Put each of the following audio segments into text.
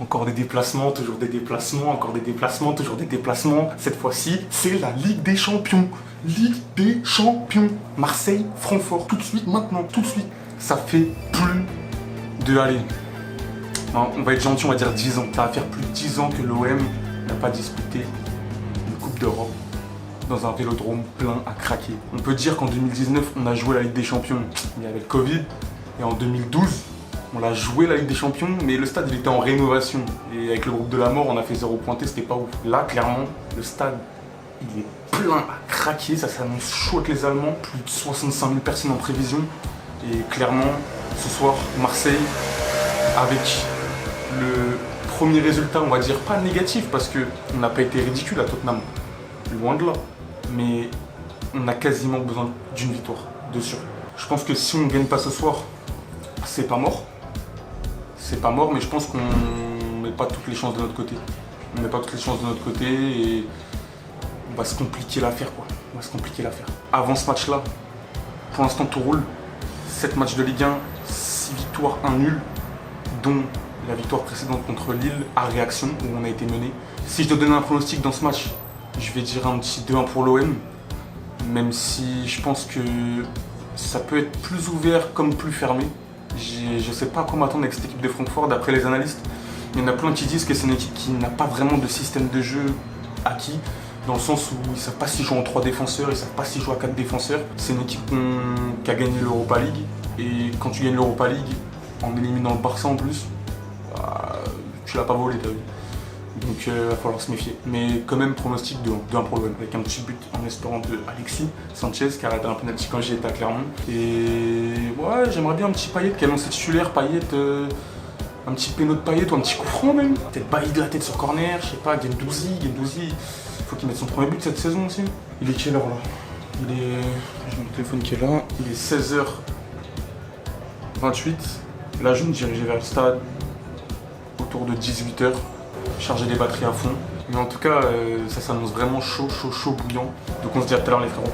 Encore des déplacements, toujours des déplacements, encore des déplacements, toujours des déplacements. Cette fois-ci, c'est la Ligue des Champions. Ligue des Champions. Marseille, Francfort, tout de suite, maintenant, tout de suite. Ça fait plus de... Allez, on va être gentil, on va dire 10 ans. Ça va faire plus de 10 ans que l'OM n'a pas disputé une Coupe d'Europe dans un vélodrome plein à craquer. On peut dire qu'en 2019, on a joué la Ligue des Champions, mais il y avait le Covid. Et en 2012, on a joué la Ligue des Champions, mais le stade il était en rénovation. Et avec le groupe de la mort, on a fait 0 pointé, c'était pas ouf. Là, clairement, le stade, il est plein à craquer. Ça s'annonce chaud avec les Allemands. Plus de 65 000 personnes en prévision. Et clairement, ce soir, Marseille, avec le premier résultat, on va dire pas négatif, parce qu'on n'a pas été ridicule à Tottenham. Loin de là. Mais on a quasiment besoin d'une victoire, de sûr. Je pense que si on ne gagne pas ce soir, c'est pas mort. C'est pas mort, mais je pense qu'on met pas toutes les chances de notre côté. On met pas toutes les chances de notre côté et on va se compliquer l'affaire, quoi. On va se compliquer l'affaire. Avant ce match-là, pour l'instant tout roule. 7 matchs de Ligue 1, 6 victoires, 1 nul, dont la victoire précédente contre Lille à réaction, où on a été mené. Si je dois donner un pronostic dans ce match, je vais dire un petit 2-1 pour l'OM, même si je pense que ça peut être plus ouvert comme plus fermé. Je ne sais pas à quoi m'attendre avec cette équipe de Francfort, d'après les analystes. Il y en a plein qui disent que c'est une équipe qui n'a pas vraiment de système de jeu acquis, dans le sens où ils ne savent pas s'ils jouent en 3 défenseurs, ils ne savent pas s'ils jouent à 4 défenseurs. C'est une équipe qui a gagné l'Europa League, et quand tu gagnes l'Europa League, en éliminant le Barça en plus, bah, tu l'as pas volé, t'as vu. Donc il va falloir se méfier. Mais quand même, pronostic de 2-1 pour l'OM, avec un petit but en espérant de Alexis Sanchez qui a raté un penalty quand j'y étais à Clermont. Et ouais, j'aimerais bien un petit Payet qui annonce titulaire, Payet, un petit péno de Payet ou un petit coup franc même. Peut-être Bailly de la tête sur corner, je sais pas, Guendouzi, il faut qu'il mette son premier but cette saison aussi. Il est quelle heure là? Il est... J'ai mon téléphone qui est là. Il est 16h28. Là, je me dirigeais vers le stade autour de 18h. Charger les batteries à fond. Mais en tout cas, ça s'annonce vraiment chaud, bouillant. Donc on se dit à tout à l'heure les frérots.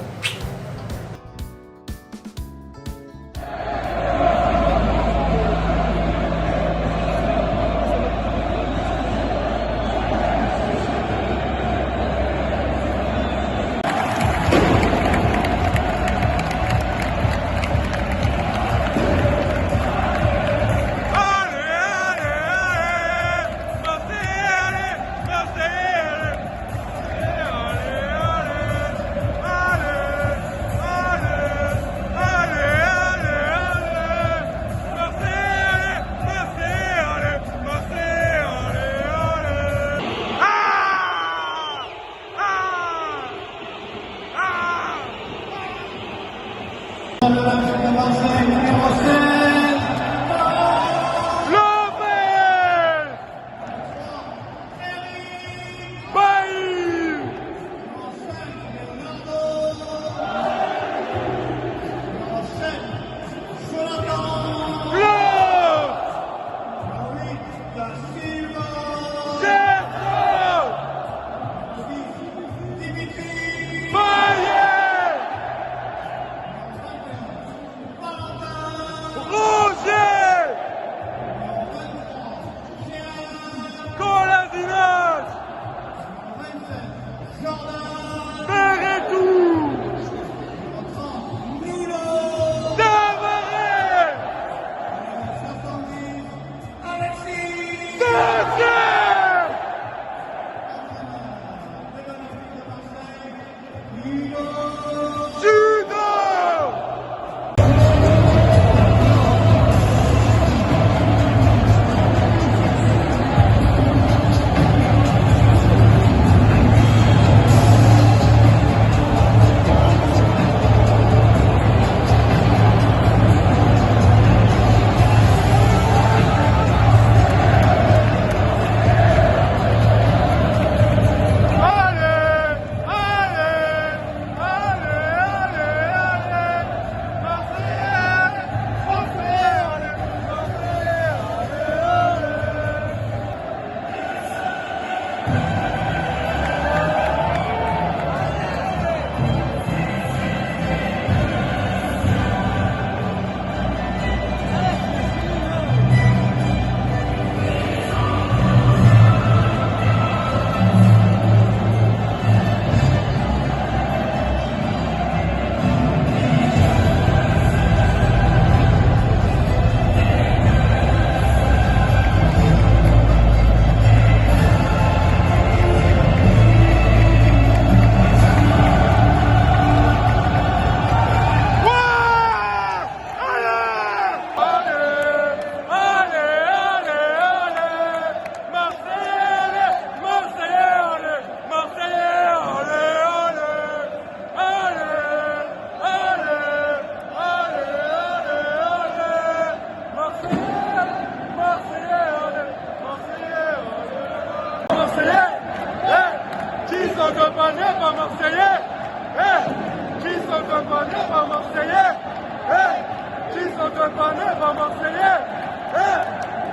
connaît pas Marseillais?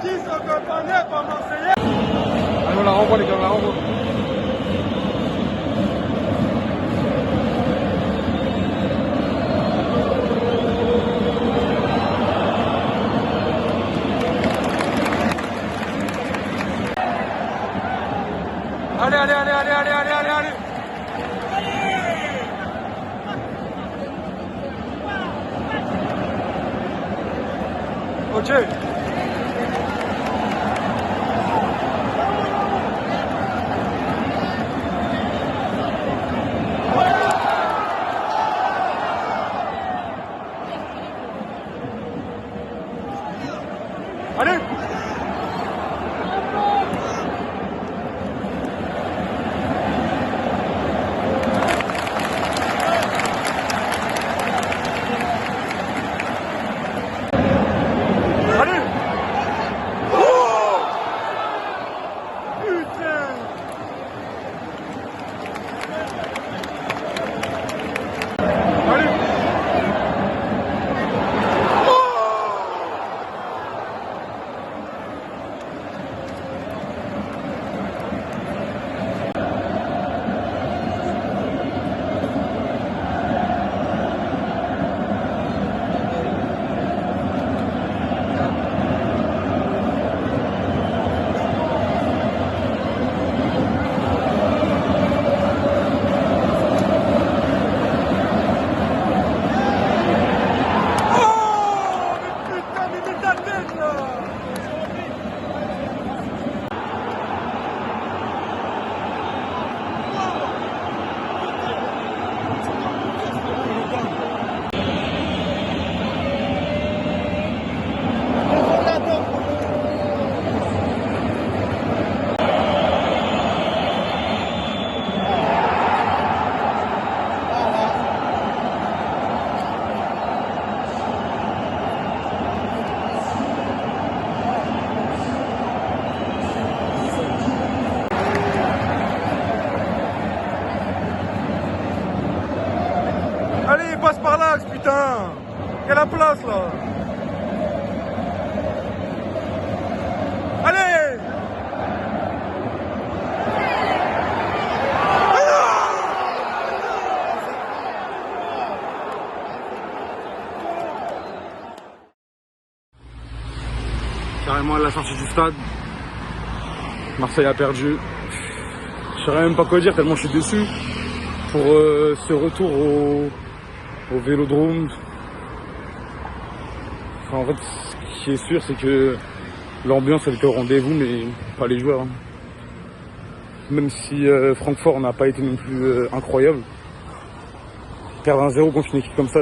Qui se connaît pas Marseillais? Allez, on la renvoie les gars, on la renvoie. Allez, allez, allez, allez, allez, allez, allez, allez. Ok. Allez. Allez, passe par là, putain. Il y a la place là. Allez. Carrément à la sortie du stade, Marseille a perdu. Je saurais même pas quoi dire tellement je suis déçu pour ce retour au Vélodrome. Enfin, en fait, ce qui est sûr, c'est que l'ambiance elle était au rendez-vous, mais pas les joueurs. Hein. Même si Francfort n'a pas été non plus incroyable, perdre 1-0 contre une équipe comme ça,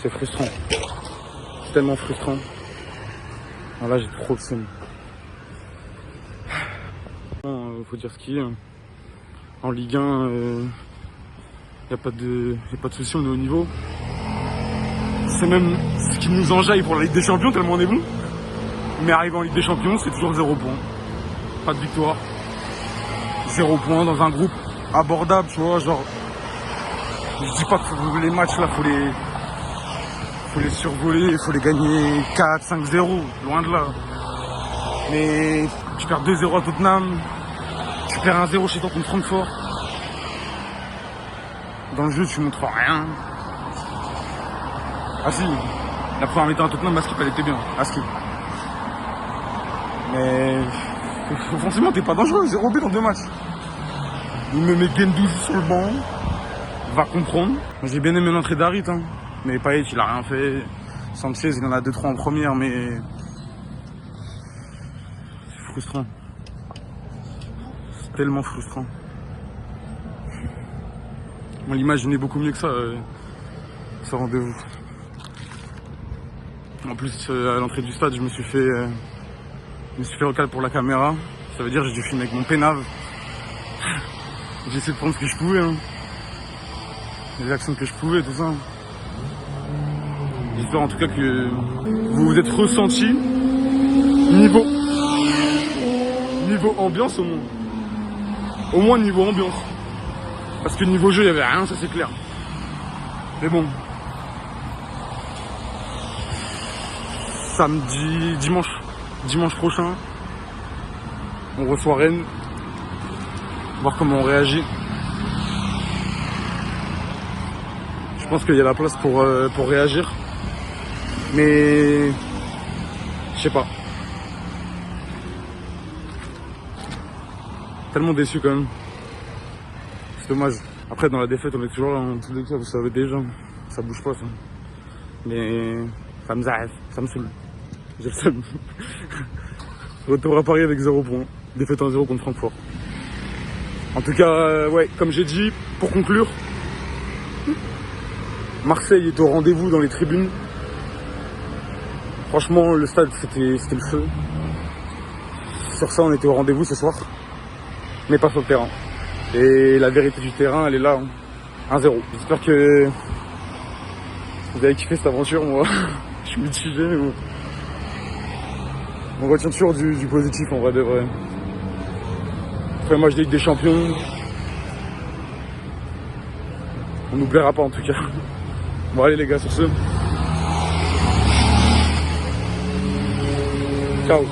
c'est frustrant. C'est tellement frustrant. Alors là, j'ai trop le seum. Faut dire ce qu'il y a. En Ligue 1, y a pas de souci, on est au niveau. C'est même ce qui nous enjaille pour la Ligue des Champions, tellement on est bon. Mais arrivé en Ligue des Champions, c'est toujours 0 points. Pas de victoire. 0 points dans un groupe abordable, tu vois, genre. Je dis pas que les matchs là, faut les survoler, il faut les gagner 4-5-0, loin de là. Mais tu perds 2-0 à Tottenham, tu perds 1-0 chez toi contre Francfort. Dans le jeu, tu montres rien. Ah si, la première mi-temps à Tottenham, Askip, elle était bien. Askip. Mais offensivement, t'es pas dangereux, 0 but dans 2 matchs. Il me met Gendouzi sur le banc, va comprendre. Moi, j'ai bien aimé l'entrée d'Harit, hein. Mais Payet, il a rien fait. Sanchez, il en a 2-3 en première, mais c'est frustrant. C'est tellement frustrant. On l'imaginait beaucoup mieux que ça, ce rendez-vous. En plus, à l'entrée du stade, je me suis fait recal pour la caméra. Ça veut dire que j'ai dû filmer avec mon pénave. J'ai essayé de prendre ce que je pouvais, hein. Les actions que je pouvais, tout ça. J'espère en tout cas que vous vous êtes ressenti niveau ambiance au moins. Au moins niveau ambiance. Parce que niveau jeu, il n'y avait rien, ça c'est clair. Mais bon. dimanche prochain, on reçoit Rennes. Voir comment on réagit. Je pense qu'il y a la place pour réagir. Mais je sais pas. Tellement déçu quand même. C'est dommage. Après dans la défaite on est toujours là en tous les cas, vous savez déjà. Ça bouge pas ça. Mais ça me zaïf, ça me saoule. J'ai le seum. Retour à Paris avec 0 points. Défaite 1-0 contre Francfort. En tout cas, ouais, comme j'ai dit, pour conclure, Marseille est au rendez-vous dans les tribunes. Franchement, le stade, c'était le feu. Sur ça, on était au rendez-vous ce soir, mais pas sur le terrain. Et la vérité du terrain, elle est là, 1-0. J'espère que vous avez kiffé cette aventure, moi. Je suis mitigé, mais bon. On retient toujours du positif, en vrai de vrai. Après, moi, je Ligue des Champions. On n'oubliera pas, en tout cas. Bon, allez, les gars, sur ce. Ciao.